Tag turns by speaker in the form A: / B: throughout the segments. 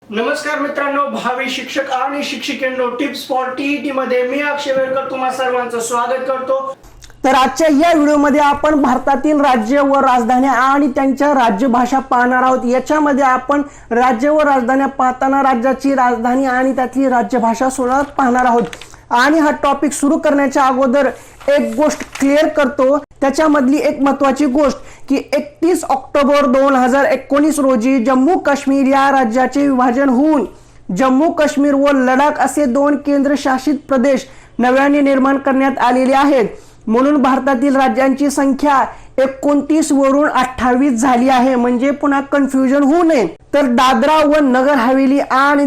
A: नमस्कार मित्रांनो, भावी शिक्षक आणि शिक्षिकेंनो, टिप्स फॉर टीईटी मध्ये मी अक्षय वेळकर तुम्हा सर्वांचं स्वागत करतो।
B: तर आजच्या या व्हिडिओमध्ये आपण भारतातील राज्य व राजधान्या आणि त्यांच्या राज्यभाषा पाहणार आहोत। याच्यामध्ये आपण राज्य व राजधान्या पाहताना राज्याची राजधानी आणि त्यातली राज्यभाषा सुद्धा पाहणार आहोत। आणि हा टॉपिक सुरू करण्याच्या अगोदर एक गोष्ट क्लिअर करतो, त्याच्यामधली एक महत्त्वाची गोष्ट की 31 ऑक्टोबर 2019 रोजी जम्मू काश्मीर या राज्याचे विभाजन होऊन जम्मू काश्मीर व लडाख असे दोन केंद्रशासित प्रदेश नव्याने निर्माण करण्यात आलेले आहेत। म्हणून भारतातील राज्यांची संख्या 29 वरून 28 झाली आहे। म्हणजे पुन्हा कन्फ्युजन होऊ नये, तर दादरा व नगर हवेली आणि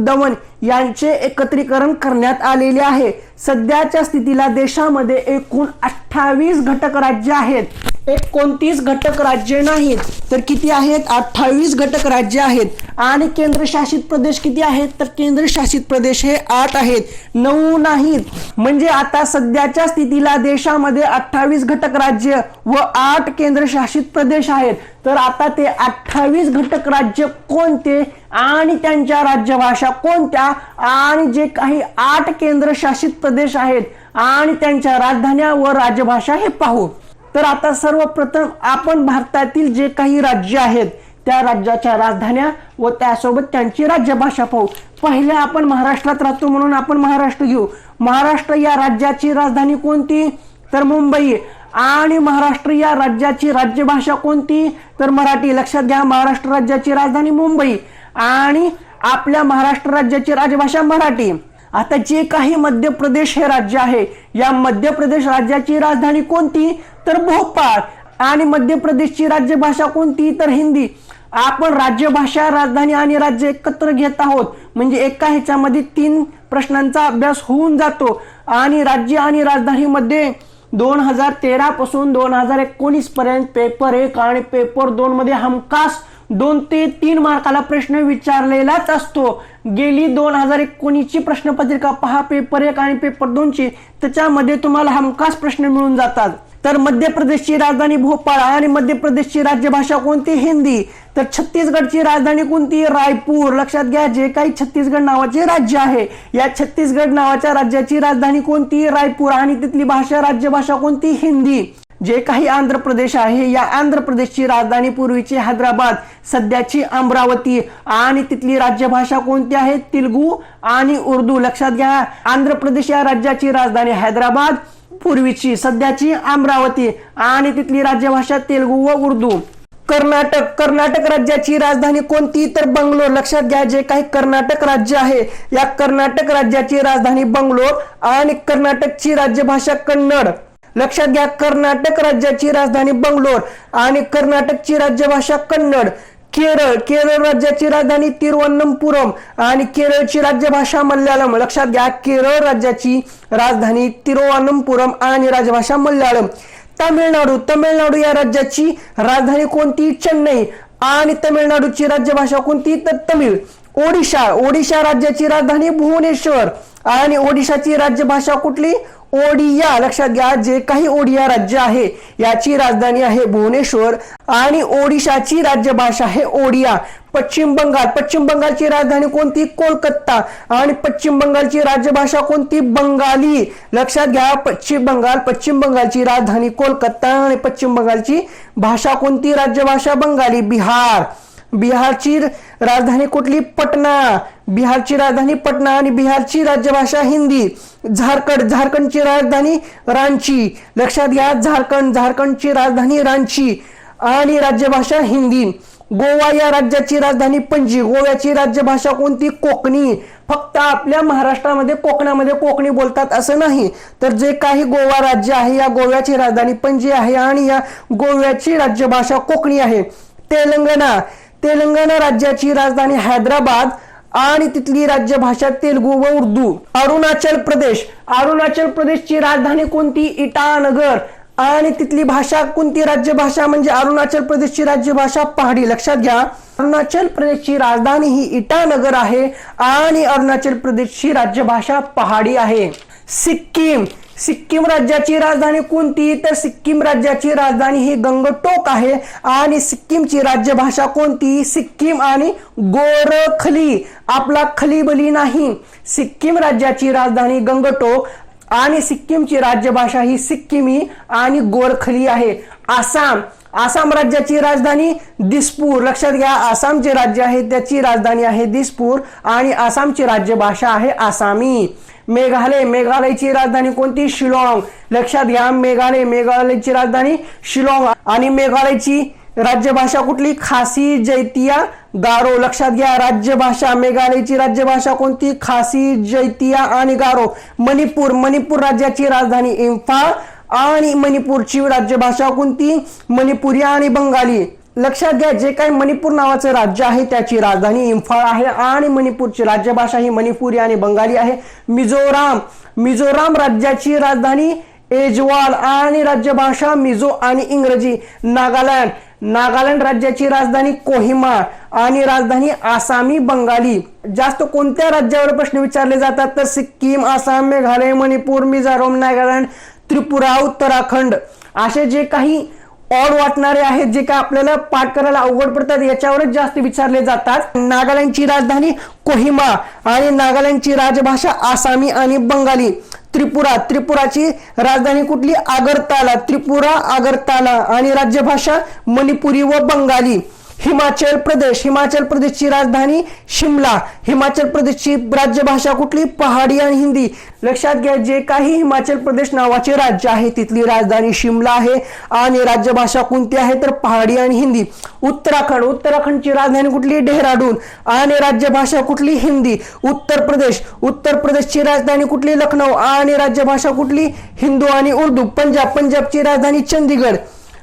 B: दमण यांचे एकत्रीकरण करण्यात आलेले आहे। सध्याच्या स्थितीला देशामध्ये एकूण 28 घटक राज्य आहेत, 29 घटक राज्य नाहीत, तर किती आहेत? 28 घटक राज्य आहेत। आणि केंद्रशासित प्रदेश किती आहेत? तर केंद्रशासित प्रदेश हे 8 आहेत, 9 नाहीत। म्हणजे आता सध्याच्या स्थितीला देशामध्ये 28 घटक राज्य व 8 केंद्रशासित प्रदेश आहेत। तर आता ते 28 घटक राज्य कोणते आणि त्यांच्या राज्यभाषा कोणत्या आणि जे काही 8 केंद्रशासित प्रदेश आहेत आणि त्यांच्या राजधान्या व राज्यभाषा हे पाहू। तर आता सर्वप्रथम आपण भारतातील जे काही राज्य आहेत त्या राज्याच्या राजधान्या व त्यासोबत त्यांची राज्यभाषा पाहू। पहिले आपण महाराष्ट्रात राहतो म्हणून आपण महाराष्ट्र घेऊ। महाराष्ट्र या राज्याची राजधानी कोणती? तर मुंबई। आणि महाराष्ट्र या राज्याची राज्यभाषा कोणती? तर मराठी। लक्षात घ्या, महाराष्ट्र राज्याची राजधानी मुंबई आणि आपल्या महाराष्ट्र राज्याची राजभाषा मराठी। आता जे काही मध्य प्रदेश हे राज्य आहे, या मध्य प्रदेश राज्याची राजधानी कोणती? तर भोपाळ। आणि मध्य प्रदेशची राज्यभाषा कोणती? तर हिंदी। आपण राज्यभाषा, राजधानी आणि राज्य एकत्र घेत आहोत, म्हणजे एका ह्याच्यामध्ये 3 प्रश्नांचा अभ्यास होऊन जातो। आणि राज्य आणि राजधानीमध्ये 2013 पासून 2019 पर्यंत पेपर 1 आणि पेपर 2 मध्ये हमखास 2 ते 3 मार्काला प्रश्न विचारलेलाच असतो। गेली 2019 ची प्रश्नपत्रिका पहा, पेपर 1 आणि पेपर 2 ची, त्याच्यामध्ये तुम्हाला हमखास प्रश्न मिळून जातात। तर मध्य प्रदेशची राजधानी भोपाळ आणि मध्य प्रदेशची राज्यभाषा कोणती? हिंदी। तर छत्तीसगडची राजधानी कोणती? रायपूर। लक्षात घ्या, जे काही छत्तीसगड नावाचे राज्य आहे, या छत्तीसगड नावाच्या राज्याची राजधानी कोणती? रायपूर आणि तिथली भाषा, राज्यभाषा कोणती? हिंदी। जे काही आंध्र प्रदेश आहे, या आंध्र प्रदेशची राजधानी पूर्वीची हैदराबाद, सध्याची अमरावती आणि तिथली राज्यभाषा कोणती आहे? तेलुगू आणि उर्दू। लक्षात घ्या, आंध्र प्रदेश या राज्याची राजधानी हैदराबाद, पूर्वीची सध्याची अमरावती आणि तिथली राज्यभाषा तेलुगू व उर्दू। कर्नाटक राज्याची राजधानी कोणती? तर बंगलोर। लक्षात घ्या, जे काही कर्नाटक राज्य आहे, या कर्नाटक राज्याची राजधानी बंगलोर आणि कर्नाटकची राज्यभाषा कन्नड। लक्षात घ्या, कर्नाटक राज्याची राजधानी बंगलोर आणि कर्नाटकची राज्यभाषा कन्नड। केरळ राज्याची राजधानी तिरुवनंतपुरम आणि केरळची राज्यभाषा मल्याळम। लक्षात घ्या, केरळ राज्याची राजधानी तिरुवनंतपुरम आणि राज्यभाषा मल्याळम। तमिळनाडू या राज्याची राजधानी कोणती? चेन्नई आणि तमिळनाडूची राज्यभाषा कोणती? तर तमिळ। ओडिशा राज्याची राजधानी भुवनेश्वर आणि ओडिशाची राज्यभाषा कुठली? ओडिया। लक्षात घ्या, जे काही ओडिया राज्य आहे याची राजधानी आहे भुवनेश्वर आणि ओडिशाची राज्यभाषा आहे ओडिया। पश्चिम बंगालची राजधानी कोणती? कोलकाता आणि पश्चिम बंगालची राज्यभाषा कोणती? बंगाली। लक्षात घ्या, पश्चिम बंगालची राजधानी कोलकाता आणि पश्चिम बंगालची भाषा कोणती? राज्यभाषा बंगाली। बिहारची राजधानी कुठली? पटना। बिहारची राजधानी पटना आणि बिहारची राज्यभाषा हिंदी। झारखंडची राजधानी रांची। लक्षात घ्या, झारखंडची राजधानी रांची आणि राज्यभाषा हिंदी। गोवा या राज्याची राजधानी पणजी। गोव्याची राज्यभाषा कोणती? कोकणी। फक्त आपल्या महाराष्ट्रामध्ये कोकणामध्ये कोकणी बोलतात असं नाही, तर जे काही गोवा राज्य आहे, या गोव्याची राजधानी पणजी आहे आणि या गोव्याची राज्यभाषा कोकणी आहे। तेलंगणा राज्याची राजधानी हैदराबाद आणि तिथली राज्यभाषा तेलुगू व उर्दू। अरुणाचल प्रदेशची राजधानी कोणती? इटानगर आणि तिथली भाषा कोणती? राज्यभाषा म्हणजे अरुणाचल प्रदेशची राज्यभाषा पहाडी। लक्षात घ्या, अरुणाचल प्रदेशची राजधानी ही इटानगर आहे आणि अरुणाचल प्रदेशची राज्यभाषा पहाडी आहे। सिक्कीम. सिक्कीम राज्याची राजधानी कोणती? तर सिक्कीम राज्याची राजधानी ही गंगटोक आहे. आणि सिक्कीमची राज्यभाषा कोणती? सिक्कीम आणि गोरखली. आपला खलीबली नाही. सिक्कीम राज्याची राजधानी गंगटोक आणि सिक्कीमची राज्यभाषा ही सिक्कीमी आणि गोरखली आहे. आसाम. आसाम राज्याची राजधानी दिसपूर. लक्षात घ्या, आसाम जे राज्य आहे त्याची राजधानी आहे दिसपूर आणि आसामची राज्यभाषा आहे आसामी. मेघालय. मेघालयची राजधानी कोणती? शिलाँग. लक्षात घ्या, मेघालयची राजधानी शिलाँग आणि मेघालयची राज्यभाषा कुठली? खासी, जैतिया, गारो. लक्षात घ्या, राज्यभाषा मेघालयची राज्यभाषा कोणती? खासी, जैतिया आणि गारो. मणिपूर. मणिपूर राज्याची राजधानी इम्फाळ आणि मणिपूरची राज्यभाषा कोणती? मणिपुरी आणि बंगाली. लक्षात घ्या, जे काही मणिपूर नावाचं राज्य आहे त्याची राजधानी इम्फाळ आहे आणि मणिपूरची राज्यभाषा ही मणिपुरी आणि बंगाली आहे. मिझोराम. मिझोराम राज्याची राजधानी एजवाल आणि राज्यभाषा मिझो आणि इंग्रजी. नागालँड. नागालँड राज्याची राजधानी कोहिमा आणि राजधानी आसामी बंगाली. जास्त कोणत्या राज्यावर प्रश्न विचारले जातात? तर सिक्कीम, आसाम, मेघालय, मणिपूर, मिझोराम, नागालँड, त्रिपुरा, उत्तराखंड. असे जे काही ऑड वाटणारे आहेत, जे काय आपल्याला पाठ करायला अवघड पडतात, याच्यावरच जास्त विचारले जातात. नागालँडची राजधानी कोहिमा आणि नागालँडची राजभाषा आसामी आणि बंगाली. त्रिपुरा. त्रिपुराची राजधानी कुठली? आगरताला. त्रिपुरा, आगरताला आणि राज्यभाषा मणिपुरी व बंगाली. हिमाचल प्रदेश. हिमाचल प्रदेशची राजधानी शिमला. हिमाचल प्रदेशची राज्यभाषा कुठली? पहाडी आणि हिंदी. लक्षात घ्या, जे काही हिमाचल प्रदेश नावाचे राज्य आहे तिथली राजधानी शिमला आहे आणि राज्यभाषा कोणती आहे? तर पहाडी आणि हिंदी. उत्तराखंड. उत्तराखंडची राजधानी कुठली? डेहराडून आणि राज्यभाषा कुठली? हिंदी. उत्तर प्रदेश. उत्तर प्रदेशची राजधानी कुठली? लखनौ आणि राज्यभाषा कुठली? हिंदू आणि उर्दू. पंजाब. पंजाबची राजधानी चंदीगड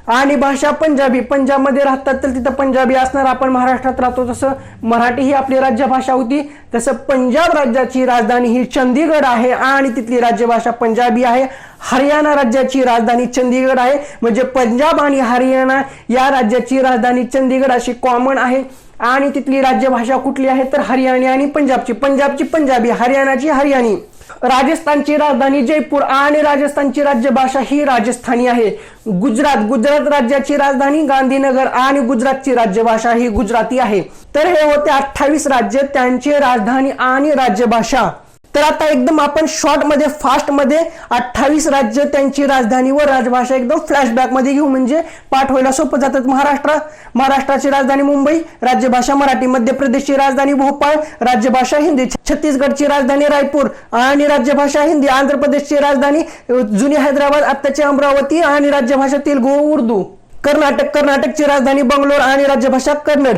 B: आणि भाषा पंजाबी. पंजाबमध्ये राहतात तर तिथं पंजाबी असणार. आपण महाराष्ट्रात राहतो तसं मराठी ही आपली राज्यभाषा होती, तसं पंजाब राज्याची राजधानी ही चंदीगड आहे आणि तिथली राज्यभाषा पंजाबी आहे. हरियाणा राज्याची राजधानी चंदीगड आहे. म्हणजे पंजाब आणि हरियाणा या राज्याची राजधानी चंदीगड अशी कॉमन आहे आणि तिथली राज्यभाषा कुठली आहे? तर हरियाणी आणि पंजाबची. पंजाबची पंजाबी, हरियाणाची हरियाणी. राजस्थानची राजधानी जयपूर आणि राजस्थानची राज्यभाषा ही राजस्थानी आहे. गुजरात. गुजरात राज्याची राजधानी गांधीनगर आणि गुजरातची राज्यभाषा ही गुजराती आहे. तर हे होते 28 राज्य, त्यांची राजधानी आणि राज्यभाषा. तर आता एकदम आपण शॉर्ट मध्ये, फास्ट मध्ये 28 राज्य, त्यांची राजधानी व राजभाषा एकदम फ्लॅशबॅक मध्ये घेऊ, म्हणजे पाठ व्हायला सोपं जातात. महाराष्ट्राची राजधानी मुंबई, राज्यभाषा मराठी. मध्य प्रदेशची राजधानी भोपाळ, राज्यभाषा हिंदी. छत्तीसगडची राजधानी रायपूर आणि राज्यभाषा हिंदी. आंध्र प्रदेशची राजधानी जुनी हैदराबाद, आत्ताची अमरावती आणि राज्यभाषा तेलुगू व उर्दू. कर्नाटकची राजधानी बंगलोर आणि राज्यभाषा कन्नड.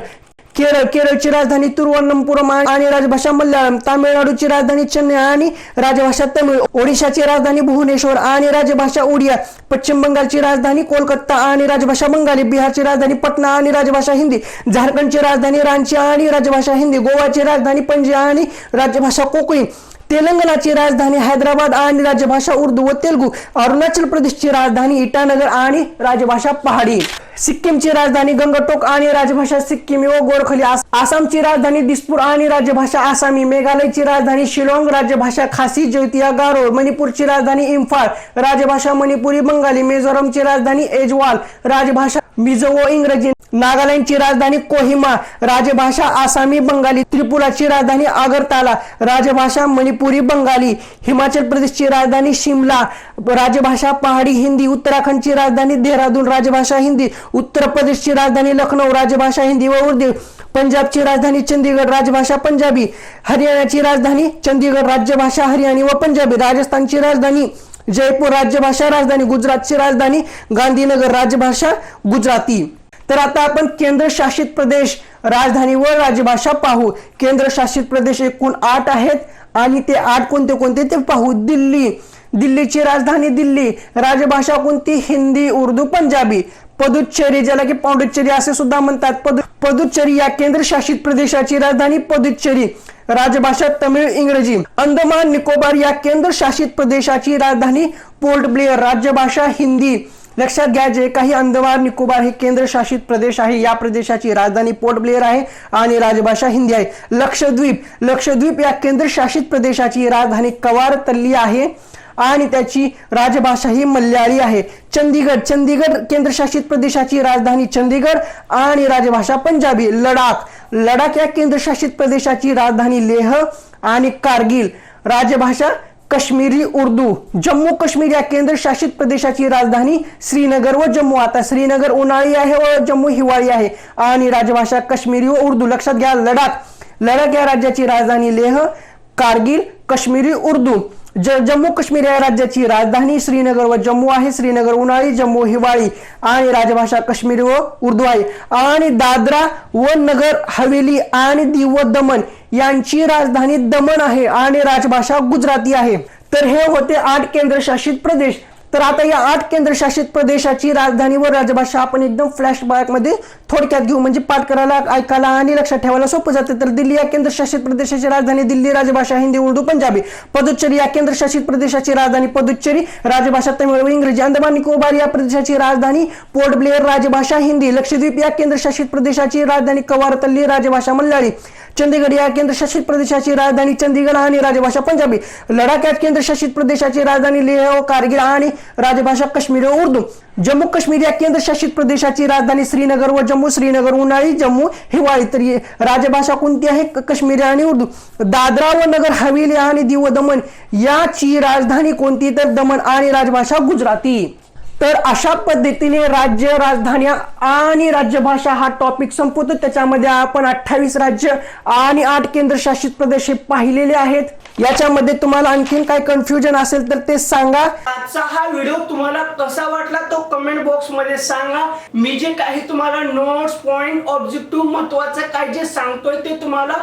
B: केरळची राजधानी तिरुवनंतपुरम आणि राजभाषा मल्याळम. तामिळनाडूची राजधानी चेन्नई आणि राजभाषा तमिळ. ओडिशाची राजधानी भुवनेश्वर आणि राजभाषा ओडिया. पश्चिम बंगालची राजधानी कोलकाता आणि राजभाषा बंगाली. बिहारची राजधानी पटना आणि राजभाषा हिंदी. झारखंडची राजधानी रांची आणि राजभाषा हिंदी. गोवाची राजधानी पणजी आणि राजभाषा कोकणी. तेलंगणाची राजधानी हैदराबाद आणि राजभाषा उर्दू व तेलुगू. अरुणाचल प्रदेशची राजधानी इटानगर आणि राजभाषा पहाडी. सिक्कीमची राजधानी गंगटोक आणि राजभाषा सिक्कीमी व गोरखली. आसामची राजधानी दिसपूर आणि राजभाषा आसामी. मेघालयची राजधानी शिलाँग, राजभाषा खासी, जैतिया, गारो. मणिपूरची राजधानी इम्फाळ, राजभाषा मणिपुरी बंगाली. मिझोरमची राजधानी एजवाल, राजभाषा मिझो व इंग्रजी. नागालँडची राजधानी कोहिमा, राजभाषा आसामी बंगाली. त्रिपुराची राजधानी आगरताला, राजभाषा मणिपुरी बंगाली. हिमाचल प्रदेशची राजधानी शिमला, राजभाषा पहाडी हिंदी. उत्तराखंडची राजधानी देहरादून, राजभाषा हिंदी. उत्तर प्रदेशची राजधानी लखनौ, राजभाषा हिंदी व उर्दू. पंजाबची राजधानी चंदीगड, राजभाषा पंजाबी. हरियाणाची राजधानी चंदीगड, राज्यभाषा हरियाणी व पंजाबी. राजस्थानची राजधानी जयपूर, राज्यभाषा राजधानी. गुजरातची राजधानी गांधीनगर, राज्यभाषा गुजराती. तर आता आपण केंद्रशासित प्रदेश, राजधानी व राज्यभाषा पाहू. केंद्रशासित प्रदेश एकूण 8 आहेत आणि ते 8 कोणते कोणते ते पाहू. दिल्लीची राजधानी दिल्ली, राजभाषा कोणती? हिंदी, उर्दू, पंजाबी. पुदुच्चेरी, ज्याला की पौंडुचेरी असे सुद्धा म्हणतात, पुदुच्चेरी या केंद्रशासित प्रदेशाची राजधानी पुदुच्चेरी, राजभाषा तमिळ, इंग्रजी. अंदमान निकोबार या केंद्रशासित प्रदेशाची राजधानी पोर्ट ब्लेअर, राज्यभाषा हिंदी. लक्षात घ्या, जे काही अंदमान निकोबार हे केंद्रशासित प्रदेश आहे, या प्रदेशाची राजधानी पोर्ट ब्लेअर आहे आणि राजभाषा हिंदी आहे. लक्षद्वीप या केंद्रशासित प्रदेशाची राजधानी कवारतल्ली आहे आणि त्याची राजभाषा ही मल्याळी आहे. चंदीगड केंद्रशासित प्रदेशाची राजधानी चंदीगड आणि राजभाषा पंजाबी. लडाख या केंद्रशासित प्रदेशाची राजधानी लेह आणि कारगिल राजभाषा काश्मीरी उर्दू. जम्मू काश्मीर या केंद्रशासित प्रदेशाची राजधानी श्रीनगर व जम्मू. आता श्रीनगर उन्हाळी आहे व जम्मू हिवाळी आहे आणि राजभाषा काश्मीरी व उर्दू. लक्षात घ्या, लडाख या राज्याची राजधानी लेह, कारगिल, काश्मीरी उर्दू. जम्मू काश्मीर या राज्याची राजधानी श्रीनगर व जम्मू आहे. श्रीनगर उन्हाळी, जम्मू हिवाळी आणि राजभाषा काश्मीरी व उर्दू आहे. आणि दादरा व नगर हवेली आणि दीव व दमण यांची राजधानी दमण आहे आणि राजभाषा गुजराती आहे. तर हे होते 8 केंद्रशासित प्रदेश. तर आता या 8 केंद्रशासित प्रदेशाची राजधानी व राजभाषा आपण एकदम फ्लॅशबॅक मध्ये थोडक्यात घेऊ, म्हणजे पाठ करायला, ऐकायला आणि लक्षात ठेवायला सोपं जातं. तर दिल्ली या केंद्रशासित प्रदेशाची राजधानी दिल्ली, राजभाषा हिंदी, उर्दू, पंजाबी. पुदुच्चेरी या केंद्रशासित प्रदेशाची राजधानी पुदुच्चेरी, राजभाषा तमिळ व इंग्रजी. अंदमान निकोबार या प्रदेशाची राजधानी पोर्ट ब्लेअर, राजभाषा हिंदी. लक्षद्वीप या केंद्रशासित प्रदेशाची राजधानी कवारतल्ली, राजभाषा मल्याळी. चंदीगड या केंद्रशासित प्रदेशाची राजधानी चंदीगड आणि राजभाषा पंजाबी. लडाख या केंद्रशासित प्रदेशाची राजधानी लेह व कारगिल आणि राजभाषा काश्मीरी व उर्दू. जम्मू काश्मीर या केंद्रशासित प्रदेशाची राजधानी श्रीनगर व जम्मू. श्रीनगर उन्हाळी, जम्मू हिवाळी. तर राजभाषा कोणती आहे? काश्मीरी आणि उर्दू. दादरा व नगर हवेली आणि दीव व दमण याची राजधानी कोणती? तर दमण आणि राजभाषा गुजराती. तर अशा पद्धतीने राज्य, राजधान्या आणि राज्यभाषा हा टॉपिक संपवतो. त्याच्यामध्ये आपण 28 राज्य आणि 8 केंद्रशासित प्रदेश पाहिलेले आहेत. याच्यामध्ये तुम्हाला आणखीन काय कन्फ्युजन असेल तर ते सांगा.
A: आजचा हा व्हिडिओ तुम्हाला कसा वाटला तो कमेंट बॉक्स मध्ये सांगा. मी जे काही तुम्हाला नोट्स, पॉइंट, ऑब्जेक्टिव्ह महत्वाचं काय जे सांगतोय ते तुम्हाला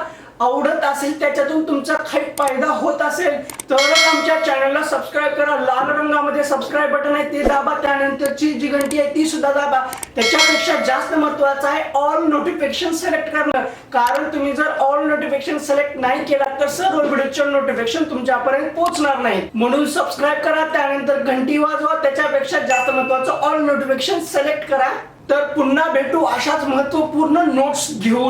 A: आवडत असेल, त्याच्यातून तुमचा काही फायदा होत असेल तर आमच्या चॅनलला सबस्क्राईब करा. लाल रंगामध्ये सबस्क्राईब बटन आहे ते दाबा. त्यानंतरची जी घंटी आहे ती सुद्धा दाबा. त्याच्यापेक्षा जास्त महत्वाचं आहे ऑल नोटिफिकेशन सिलेक्ट करणं. कारण तुम्ही जर ऑल नोटिफिकेशन सिलेक्ट नाही केला तर सर्व व्हिडिओचे नोटिफिकेशन तुमच्यापर्यंत पोहोचणार नाही. म्हणून सबस्क्राईब करा, त्यानंतर घंटी वाजवा. त्याच्यापेक्षा जास्त महत्वाचं ऑल नोटिफिकेशन सिलेक्ट करा. तर पुन्हा भेटू अशाच महत्वपूर्ण नोट्स घेऊन.